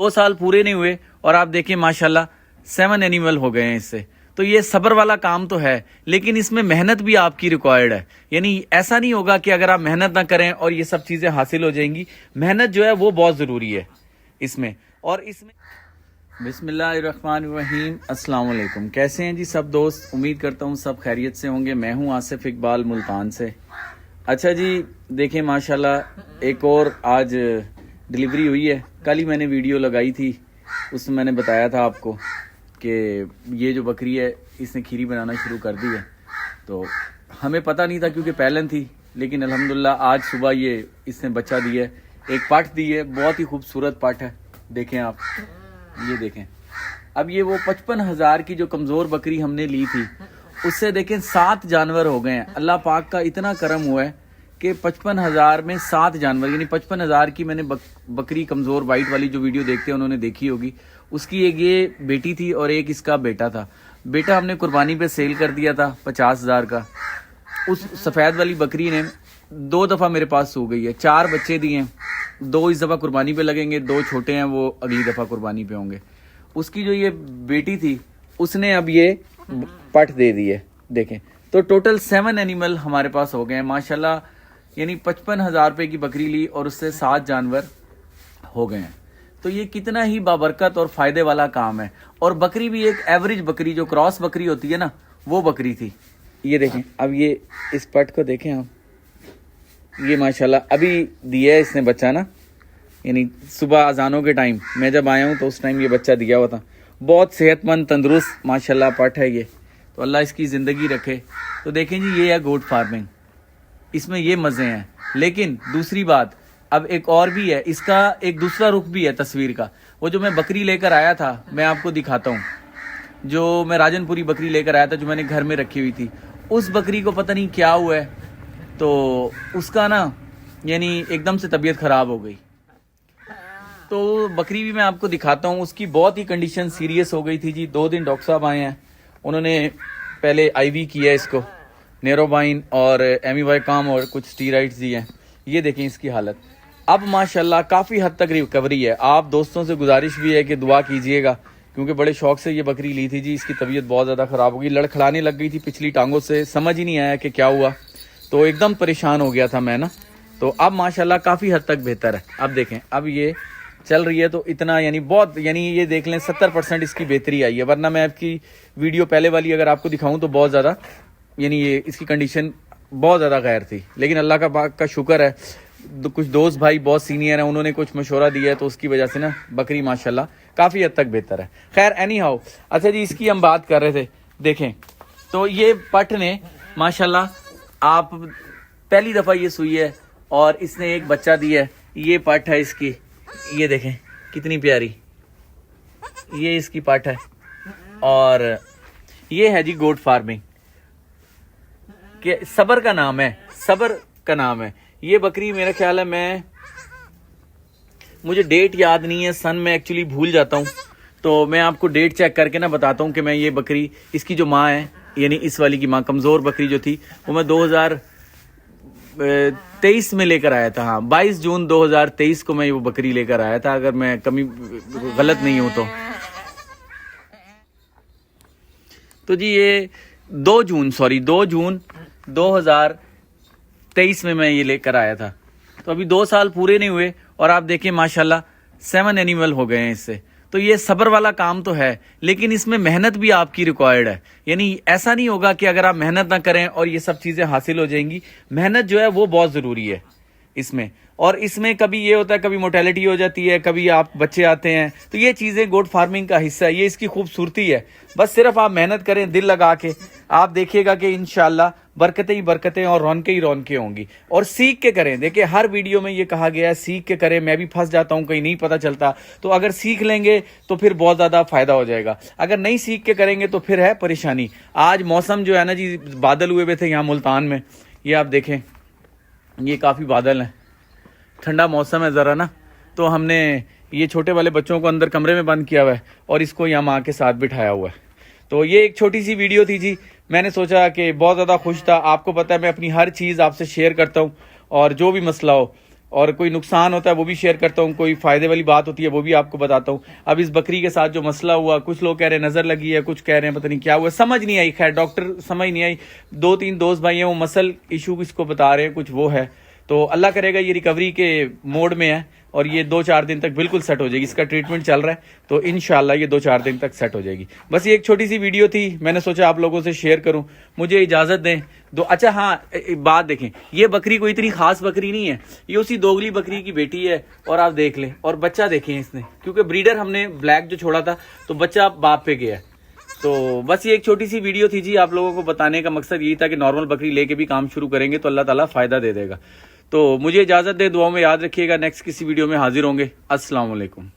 2 साल पूरे नहीं हुए और आप देखिए माशाल्लाह 7 एनिमल हो गए हैं इससे। तो ये सब्र वाला काम तो है, लेकिन इसमें मेहनत भी आपकी रिक्वायर्ड है। यानी ऐसा नहीं होगा कि अगर आप मेहनत ना करें और ये सब चीजें हासिल हो जाएंगी। मेहनत जो है वो बहुत जरूरी है इसमें। और इसमें बिस्मिल्लाहिर्रहमानिर्रहीम, अस्सलाम वालेकुम। कैसे हैं जी सब दोस्त? उम्मीद करता हूँ सब खैरियत से होंगे। मैं हूँ आसिफ इकबाल मुल्तान से। अच्छा जी, देखें माशाल्लाह एक और आज डिलीवरी हुई है। कल ही मैंने वीडियो लगाई थी, उसमें मैंने बताया था आपको कि ये जो बकरी है इसने खीरी बनाना शुरू कर दी है। तो हमें पता नहीं था क्योंकि पहलन थी, लेकिन अल्हम्दुलिल्लाह आज सुबह ये इसने बच्चा दिया है, एक पाठ दी है। बहुत ही खूबसूरत पाठ है, देखें आप, ये देखें। अब ये वो 55,000 की जो कमज़ोर बकरी हमने ली थी, उससे देखें 7 जानवर हो गए हैं। अल्लाह पाक का इतना करम हुआ है कि 55,000 में 7 जानवर, यानी 55,000 की मैंने बकरी कमज़ोर वाइट वाली जो वीडियो देखते हैं उन्होंने देखी होगी। उसकी एक ये बेटी थी और एक इसका बेटा था। बेटा हमने कुर्बानी पे सेल कर दिया था 50,000 का। उस सफ़ेद वाली बकरी ने 2 दफ़ा मेरे पास सो गई है, 4 बच्चे दिए हैं। 2 इस दफ़ा कुर्बानी पे लगेंगे, 2 छोटे हैं, वो अगली दफ़ा कुर्बानी पे होंगे। उसकी जो ये बेटी थी उसने अब ये पट दे दी है, देखें। तो टोटल 7 एनिमल हमारे पास हो गए हैं माशाल्लाह। यानी 55,000 रुपये की बकरी ली और उससे 7 जानवर हो गए हैं। तो ये कितना ही बाबरकत और फ़ायदे वाला काम है। और बकरी भी एक एवरेज बकरी, जो क्रॉस बकरी होती है ना, वो बकरी थी। ये देखें, अब ये इस पट को देखें आप, ये माशाल्लाह अभी दिया है इसने बच्चा ना, यानी सुबह अजानों के टाइम मैं जब आया हूँ तो उस टाइम ये बच्चा दिया हुआ था। बहुत सेहतमंद तंदुरुस्त माशाल्लाह पट है ये। तो अल्लाह इसकी ज़िंदगी रखे। तो देखें जी, ये है गोट फार्मिंग, इसमें ये मज़े हैं। लेकिन दूसरी बात अब एक और भी है, इसका एक दूसरा रुख भी है तस्वीर का। वो जो मैं बकरी लेकर आया था, मैं आपको दिखाता हूँ। जो मैं राजनपुरी बकरी लेकर आया था, जो मैंने घर में रखी हुई थी, उस बकरी को पता नहीं क्या हुआ है, तो उसका ना यानी एकदम से तबीयत ख़राब हो गई। तो बकरी भी मैं आपको दिखाता हूँ। उसकी बहुत ही कंडीशन सीरियस हो गई थी जी। 2 दिन डॉक्टर साहब आए हैं, उन्होंने पहले आईवी किया इसको, नेरोबाइन और एमीवाइकाम और कुछ स्टीराइड्स दिए हैं। ये देखें इसकी हालत। अब माशाल्लाह काफ़ी हद तक रिकवरी है। आप दोस्तों से गुजारिश भी है कि दुआ कीजिएगा, क्योंकि बड़े शौक से ये बकरी ली थी जी। इसकी तबीयत बहुत ज़्यादा ख़राब हो गई, लड़खड़ाने लग गई थी पिछली टांगों से, समझ ही नहीं आया कि क्या हुआ। तो एकदम परेशान हो गया था मैं ना। तो अब माशाल्लाह काफ़ी हद तक बेहतर है। अब देखें, अब ये चल रही है। तो इतना यानी बहुत, यानी ये देख लें 70% इसकी बेहतरी आई है। वरना मैं आपकी वीडियो पहले वाली अगर आपको दिखाऊं तो बहुत ज़्यादा, यानी ये इसकी कंडीशन बहुत ज़्यादा गैर थी। लेकिन अल्लाह का पाक का शुक्र है, कुछ दोस्त भाई बहुत सीनियर हैं, उन्होंने कुछ मशवरा दिया है, तो उसकी वजह से ना बकरी माशाल्लाह काफ़ी हद तक बेहतर है। खैर एनी हाउ, अच्छा जी, इसकी हम बात कर रहे थे। देखें तो ये पट ने माशाल्लाह, आप पहली दफ़ा ये सुई है और इसने एक बच्चा दिया है। ये पट है इसकी, ये देखें कितनी प्यारी, ये इसकी पट है। और ये है जी गोट फार्मिंग के सबर का नाम है, सबर का नाम है ये बकरी। मेरा ख्याल है, मुझे डेट याद नहीं है, सन में एक्चुअली भूल जाता हूँ। तो मैं आपको डेट चेक करके ना बताता हूँ कि मैं ये बकरी, इसकी जो माँ है, यानी इस वाली की माँ, कमज़ोर बकरी जो थी, वो मैं 2023 में लेकर आया था। हाँ, 22 जून 2023 को मैं वो बकरी लेकर आया था, अगर मैं कमी गलत नहीं हूँ तो। जी ये 2 जून 2023 में मैं ये लेकर आया था। तो अभी 2 साल पूरे नहीं हुए और आप देखिए माशाल्लाह 7 एनिमल हो गए हैं इससे। तो ये सब्र वाला काम तो है, लेकिन इसमें मेहनत भी आपकी रिक्वायर्ड है। यानी ऐसा नहीं होगा कि अगर आप मेहनत ना करें और ये सब चीज़ें हासिल हो जाएंगी। मेहनत जो है वो बहुत ज़रूरी है इसमें। और इसमें कभी ये होता है, कभी मोर्टेलिटी हो जाती है, कभी आप बच्चे आते हैं। तो ये चीज़ें गोट फार्मिंग का हिस्सा है, ये इसकी खूबसूरती है। बस सिर्फ आप मेहनत करें दिल लगा के, आप देखिएगा कि इंशाल्लाह बरकतें ही बरकतें और रौनकें ही रौनकें होंगी। और सीख के करें। देखिए हर वीडियो में ये कहा गया है सीख के करें। मैं भी फंस जाता हूँ, कहीं नहीं पता चलता। तो अगर सीख लेंगे तो फिर बहुत ज़्यादा फ़ायदा हो जाएगा। अगर नहीं सीख के करेंगे तो फिर है परेशानी। आज मौसम जो है ना जी, बादल हुए हुए थे यहाँ मुल्तान में, ये आप देखें, ये काफ़ी बादल हैं, ठंडा मौसम है ज़रा ना। तो हमने ये छोटे वाले बच्चों को अंदर कमरे में बंद किया हुआ है और इसको यहाँ माँ के साथ बिठाया हुआ है। तो ये एक छोटी सी वीडियो थी जी। मैंने सोचा कि बहुत ज़्यादा खुश था। आपको पता है मैं अपनी हर चीज़ आपसे शेयर करता हूँ, और जो भी मसला हो और कोई नुकसान होता है वो भी शेयर करता हूँ, कोई फायदे वाली बात होती है वो भी आपको बताता हूँ। अब इस बकरी के साथ जो मसला हुआ, कुछ लोग कह रहे हैं नजर लगी है, कुछ कह रहे हैं पता नहीं क्या हुआ, समझ नहीं आई। खैर डॉक्टर समझ नहीं आई, 2-3 दोस्त भाई हैं वो मसल इशू किसको बता रहे हैं, कुछ वो है। तो अल्लाह करेगा ये रिकवरी के मोड में है और ये 2-4 दिन तक बिल्कुल सेट हो जाएगी। इसका ट्रीटमेंट चल रहा है तो इंशाल्लाह ये 2-4 दिन तक सेट हो जाएगी। बस ये एक छोटी सी वीडियो थी, मैंने सोचा आप लोगों से शेयर करूं। मुझे इजाजत दें दो। अच्छा हाँ, बात देखें, ये बकरी कोई इतनी खास बकरी नहीं है, ये उसी दोगली बकरी की बेटी है। और आप देख लें, और बच्चा देखें इसने, क्योंकि ब्रीडर हमने ब्लैक जो छोड़ा था तो बच्चा बाप पे गया है। तो बस ये एक छोटी सी वीडियो थी जी, आप लोगों को बताने का मकसद यही था कि नॉर्मल बकरी लेके भी काम शुरू करेंगे तो अल्लाह ताला फायदा दे देगा। तो मुझे इजाजत दे, दुआओं में याद रखिएगा। नेक्स्ट किसी वीडियो में हाजिर होंगे। अस्सलाम वालेकुम।